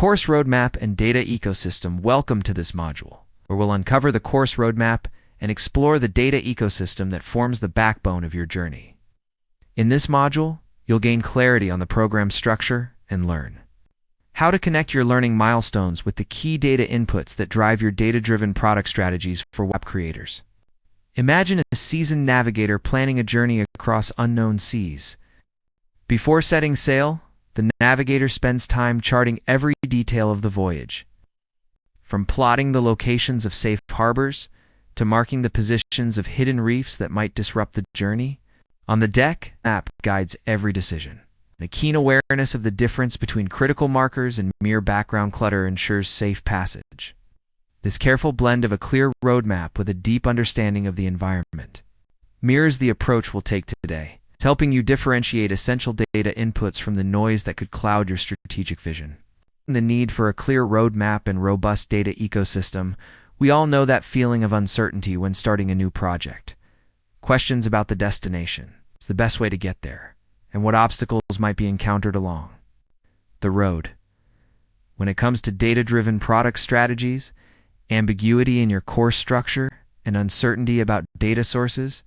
Course Roadmap and Data Ecosystem. Welcome to this module, where we'll uncover the course roadmap and explore the data ecosystem that forms the backbone of your journey. In this module, you'll gain clarity on the program structure and learn how to connect your learning milestones with the key data inputs that drive your data-driven product strategies for web creators. Imagine a seasoned navigator planning a journey across unknown seas. Before setting sail, the navigator spends time charting every detail of the voyage, from plotting the locations of safe harbors to marking the positions of hidden reefs that might disrupt the journey. On the deck, the map guides every decision. A keen awareness of the difference between critical markers and mere background clutter ensures safe passage. This careful blend of a clear roadmap with a deep understanding of the environment mirrors the approach we'll take today. It's helping you differentiate essential data inputs from the noise that could cloud your strategic vision. The need for a clear roadmap and robust data ecosystem. We all know that feeling of uncertainty when starting a new project. Questions about the destination, it's the best way to get there, and what obstacles might be encountered along the road. When it comes to data-driven product strategies, ambiguity in your course structure and uncertainty about data sources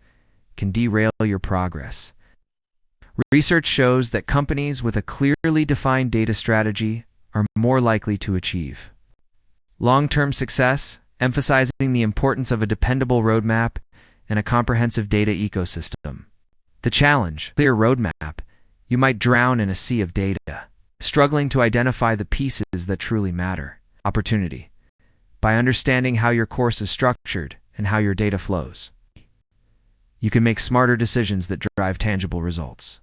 can derail your progress. Research shows that companies with a clearly defined data strategy are more likely to achieve long-term success, emphasizing the importance of a dependable roadmap and a comprehensive data ecosystem. The challenge: clear roadmap. You might drown in a sea of data, struggling to identify the pieces that truly matter. Opportunity: by understanding how your course is structured and how your data flows, you can make smarter decisions that drive tangible results.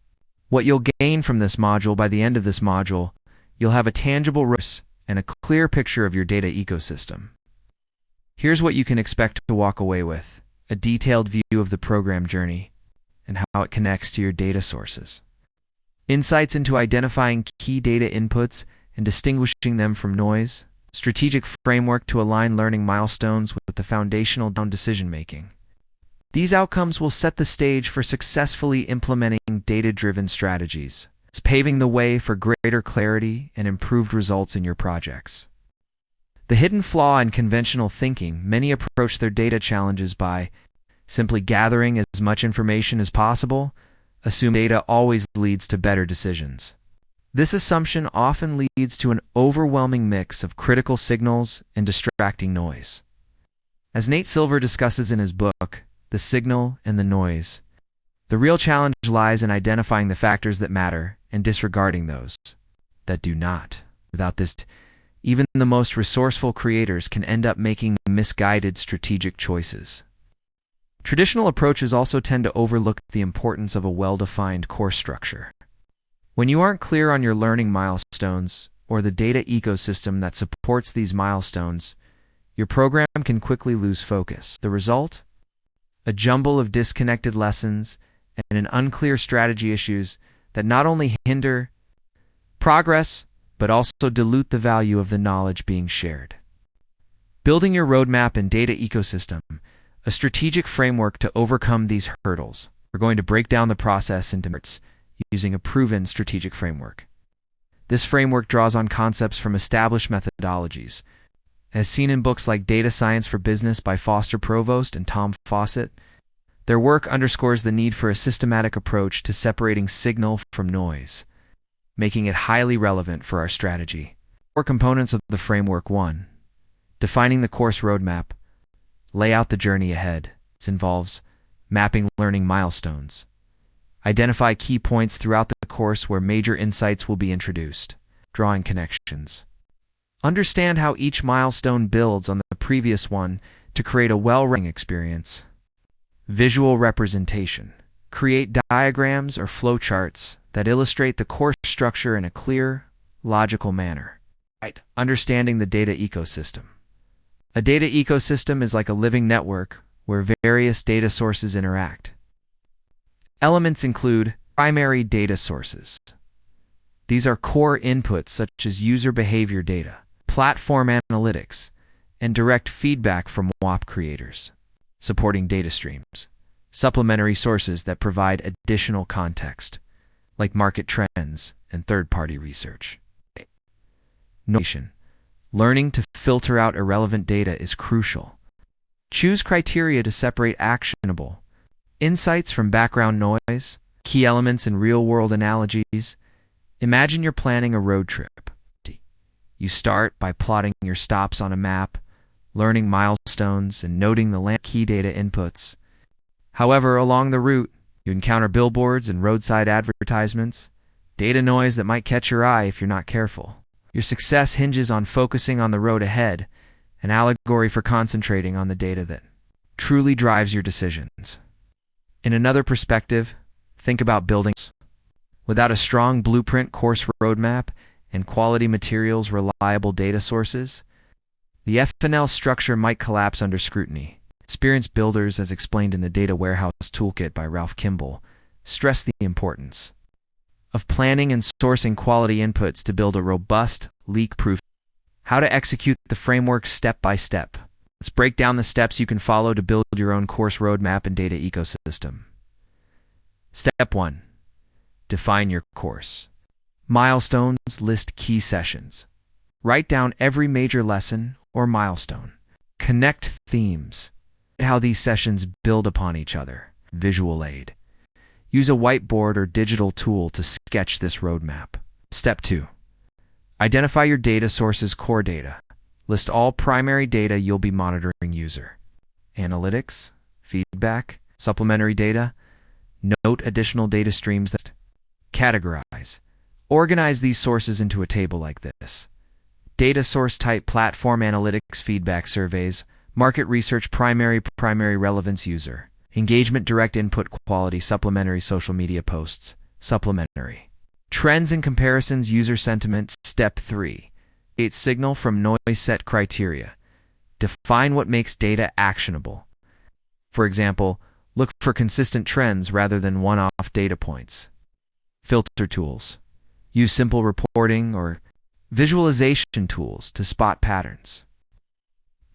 What you'll gain from this module: by the end of this module, you'll have a tangible roadmap and a clear picture of your data ecosystem. Here's what you can expect to walk away with: a detailed view of the program journey and how it connects to your data sources, insights into identifying key data inputs and distinguishing them from noise, strategic framework to align learning milestones with the foundational decision-making. These outcomes will set the stage for successfully implementing data-driven strategies, paving the way for greater clarity and improved results in your projects. The hidden flaw in conventional thinking: many approach their data challenges by simply gathering as much information as possible, assuming data always leads to better decisions. This assumption often leads to an overwhelming mix of critical signals and distracting noise. As Nate Silver discusses in his book, The Signal and the Noise, the real challenge lies in identifying the factors that matter and disregarding those that do not. Without this, even the most resourceful creators can end up making misguided strategic choices. Traditional approaches also tend to overlook the importance of a well-defined course structure. When you aren't clear on your learning milestones or the data ecosystem that supports these milestones, your program can quickly lose focus. The result? A jumble of disconnected lessons and an unclear strategy issues that not only hinder progress, but also dilute the value of the knowledge being shared. Building your roadmap and data ecosystem, a strategic framework to overcome these hurdles. We're going to break down the process into parts using a proven strategic framework. This framework draws on concepts from established methodologies, as seen in books like Data Science for Business by Foster Provost and Tom Fawcett. Their work underscores the need for a systematic approach to separating signal from noise, making it highly relevant for our strategy. Core components of the framework: 1. Defining the course roadmap. Lay out the journey ahead. This involves mapping learning milestones. Identify key points throughout the course where major insights will be introduced. Drawing connections. Understand how each milestone builds on the previous one to create a well-rounded experience. Visual representation. Create diagrams or flowcharts that illustrate the course structure in a clear, logical manner. Understanding the data ecosystem. A data ecosystem is like a living network where various data sources interact. Elements include primary data sources. These are core inputs such as user behavior data, platform analytics, and direct feedback from WAP creators. Supporting data streams. Supplementary sources that provide additional context, like market trends and third-party research. Notation. Learning to filter out irrelevant data is crucial. Choose criteria to separate actionable insights from background noise, key elements and real-world analogies. Imagine you're planning a road trip. You start by plotting your stops on a map, learning milestones, and noting the key data inputs. However, along the route, you encounter billboards and roadside advertisements, data noise that might catch your eye if you're not careful. Your success hinges on focusing on the road ahead, an allegory for concentrating on the data that truly drives your decisions. In another perspective, think about buildings. Without a strong blueprint, course roadmap, and quality materials, reliable data sources, the F&L structure might collapse under scrutiny. Experienced builders, as explained in the Data Warehouse Toolkit by Ralph Kimball, stress the importance of planning and sourcing quality inputs to build a robust, leak-proof. How to execute the framework step by step. Let's break down the steps you can follow to build your own course roadmap and data ecosystem. Step 1. Define your course. Milestones. List key sessions. Write down every major lesson or milestone. Connect themes. How these sessions build upon each other. Visual aid. Use a whiteboard or digital tool to sketch this roadmap. Step 2. Identify your data sources' core data. List all primary data you'll be monitoring: user analytics, feedback, supplementary data. Note additional data streams that categorize. Organize these sources into a table like this. Data source type: platform analytics, feedback surveys, market research, primary relevance, user engagement, direct input, quality, supplementary, social media posts, supplementary. Trends and comparisons, user sentiment. Step 3. Create signal from noise. Set criteria. Define what makes data actionable. For example, look for consistent trends rather than one-off data points. Filter tools. Use simple reporting or visualization tools to spot patterns.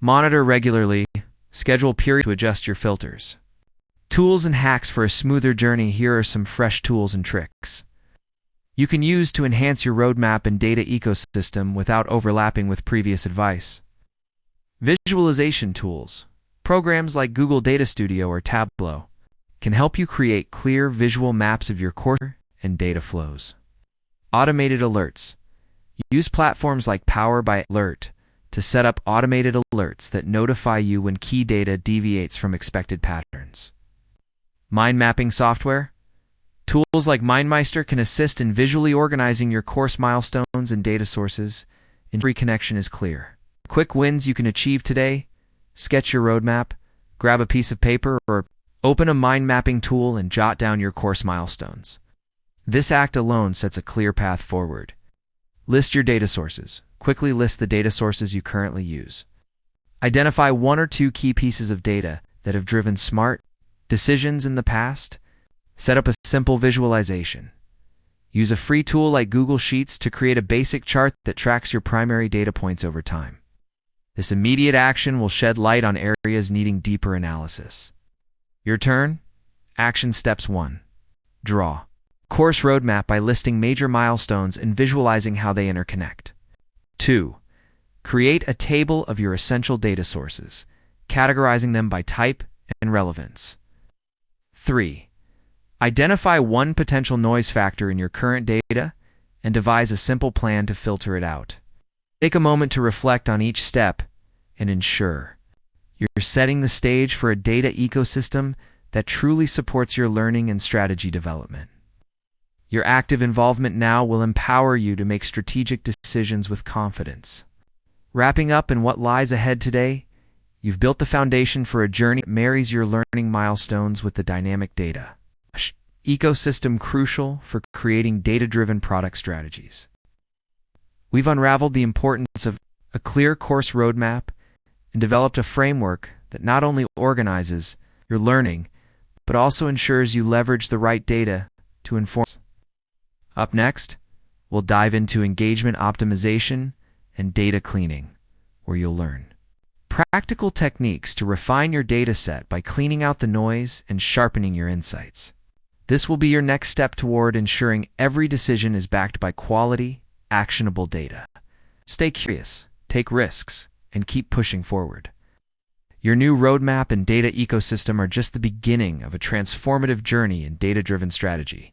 Monitor regularly. Schedule periods to adjust your filters. Tools and hacks for a smoother journey. Here are some fresh tools and tricks you can use to enhance your roadmap and data ecosystem without overlapping with previous advice. Visualization tools. Programs like Google Data Studio or Tableau can help you create clear visual maps of your core and data flows. Automated alerts. Use platforms like Power by Alert to set up automated alerts that notify you when key data deviates from expected patterns. Mind mapping software. Tools like MindMeister can assist in visually organizing your course milestones and data sources. Every connection is clear. Quick wins you can achieve today. Sketch your roadmap, grab a piece of paper, or open a mind mapping tool and jot down your course milestones. This act alone sets a clear path forward. List your data sources. Quickly list the data sources you currently use. Identify 1 or 2 key pieces of data that have driven smart decisions in the past. Set up a simple visualization. Use a free tool like Google Sheets to create a basic chart that tracks your primary data points over time. This immediate action will shed light on areas needing deeper analysis. Your turn. Action steps 1. Draw course roadmap by listing major milestones and visualizing how they interconnect. 2. Create a table of your essential data sources, categorizing them by type and relevance. 3. Identify one potential noise factor in your current data and devise a simple plan to filter it out. Take a moment to reflect on each step and ensure you're setting the stage for a data ecosystem that truly supports your learning and strategy development. Your active involvement now will empower you to make strategic decisions with confidence. Wrapping up in what lies ahead today, you've built the foundation for a journey that marries your learning milestones with the dynamic data ecosystem crucial for creating data-driven product strategies. We've unraveled the importance of a clear course roadmap and developed a framework that not only organizes your learning, but also ensures you leverage the right data to inform. Up next, we'll dive into engagement optimization and data cleaning, where you'll learn practical techniques to refine your data set by cleaning out the noise and sharpening your insights. This will be your next step toward ensuring every decision is backed by quality, actionable data. Stay curious, take risks, and keep pushing forward. Your new roadmap and data ecosystem are just the beginning of a transformative journey in data-driven strategy.